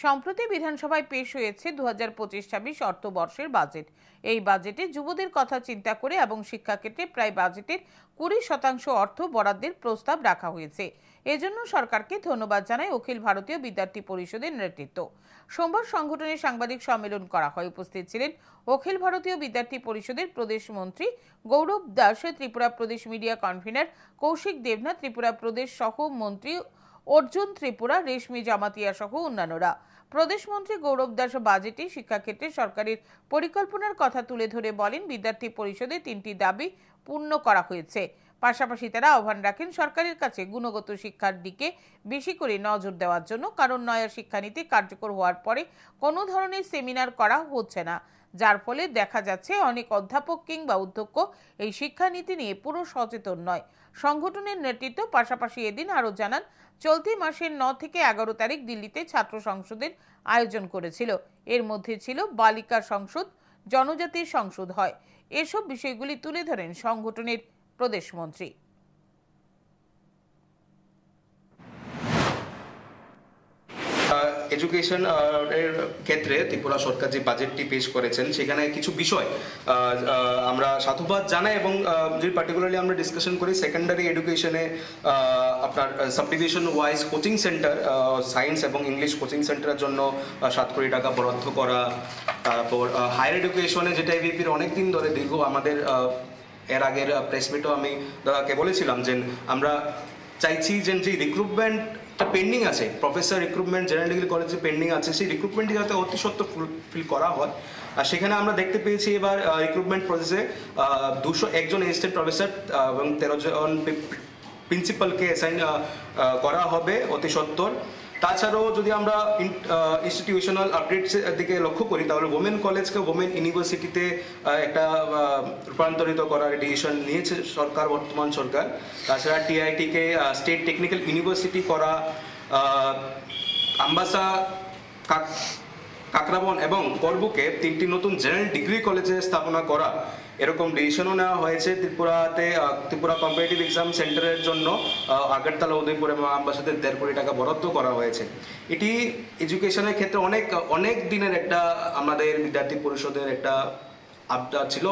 সম্প্রতি বিধানসভায় পেশ হয়েছে 2025-26 অর্থবর্ষের বাজেট। এই বাজেটে যুবদের কথা চিন্তা করে এবং শিক্ষাক্ষেত্রে প্রায় বাজেটের 20% অর্থ বরাদ্দের প্রস্তাব রাখা হয়েছে। এজন্য সরকারকে ধন্যবাদ জানায় অখিল ভারতীয় বিদ্যার্থী পরিষদের নেতৃত্ব। সোমবার সংগঠনের সাংবাদিক সম্মেলন করা হয়। উপস্থিত ছিলেন অখিল ভারতীয় বিদ্যার্থী পরিষদের প্রদেশ মন্ত্রী গৌরব দাস, ত্রিপুরা প্রদেশ মিডিয়া কনভেনর কৌশিক দেবনাথ, ত্রিপুরা প্রদেশ সহ মন্ত্রী অর্জুন ত্রিপুরা, রেশমি জামাতিয়া সহ অন্যান্যরা। প্রদেশমন্ত্রী গৌরব দাস বাজেটে শিক্ষাক্ষেত্রে সরকারের পরিকল্পনার কথা তুলে ধরে বলেন, বিদ্যার্থী পরিষদে 3টি দাবি পূর্ণ করা হয়েছে। পাশাপাশি তারা আহ্বান রাখেন সরকারের কাছে গুণগত শিক্ষার দিকে বেশি করে নজর দেওয়ার জন্য, কারণ নয়া শিক্ষানীতি কার্যকর হওয়ার পরে কোনো ধরনের সেমিনার করা হচ্ছে না, যার ফলে দেখা যাচ্ছে অনেক অধ্যাপক কিংবা অধ্যক্ষ এই শিক্ষানীতি নিয়ে পুরো সচেতন নয়। সংগঠনের নেতৃত্ব পাশাপাশি এদিন আরও জানান, চলতি মাসের 9 থেকে 11 তারিখ দিল্লিতে ছাত্র সংসদের আয়োজন করেছিল। এর মধ্যে ছিল বালিকা সংসদ, জনজাতির সংসদ হয়। এসব বিষয়গুলি তুলে ধরেন সংগঠনের প্রদেশমন্ত্রী। এডুকেশন এর ক্ষেত্রে ত্রিপুরা সরকার যে বাজেটটি পেশ করেছেন সেখানে কিছু বিষয় আমরা সাধুবাদ জানাই এবং যদি পার্টিকুলারলি আমরা ডিসকাশন করি সেকেন্ডারি এডুকেশনে আপনার subdivision wise coaching centre, science এবং ইংলিশ কোচিং সেন্টারের জন্য 7 কোটি টাকা বরাদ্দ করা। তারপর হায়ার এডুকেশনে যেটা এভিপির অনেক দিন ধরে দীর্ঘ আমাদের এর আগের প্রেস মিটও আমি দাদাকে বলেছিলাম যে আমরা চাইছি যে রিক্রুটমেন্ট পেন্ডিং আছে, প্রফেসর রিক্রুটমেন্ট জেনারেল ডিগ্রি কলেজে পেন্ডিং আছে, সেই রিক্রুটমেন্টটি যাতে অতি সত্ত্বর ফুলফিল করা হয়। আর সেখানে আমরা দেখতে পেয়েছি এবার রিক্রুটমেন্ট প্রসেসে 201 জন অ্যাসিস্ট্যান্ট প্রফেসর এবং 13 জন প্রিন্সিপালকে অ্যাসাইন করা হবে অতি সত্ত্বর। তাছাড়াও যদি আমরা ইনস্টিটিউশনাল আপডেটস দিকে লক্ষ্য করি তাহলে ওমেন কলেজকে ওমেন ইউনিভার্সিটিতে একটা রূপান্তরিত করার ডিসিশন নিয়েছে সরকার, বর্তমান সরকার। তাছাড়া টিআইটিকে স্টেট টেকনিক্যাল ইউনিভার্সিটি করা, আম্বাসা, কাকরাবন এবং করবুকে 3টি নতুন জেনারেল ডিগ্রি কলেজে স্থাপনা করা, এরকম ডিসিশনও নেওয়া হয়েছে। ত্রিপুরা কম্পিটিটিভ এক্সাম সেন্টারের জন্য আগরতলা, উদয়পুর এবং আমবাসাতে 1.5 কোটি টাকা বরাদ্দ করা হয়েছে। এটি এডুকেশনের ক্ষেত্রে অনেক দিনের একটা আমাদের বিদ্যার্থী পরিষদের একটা আবদার ছিল।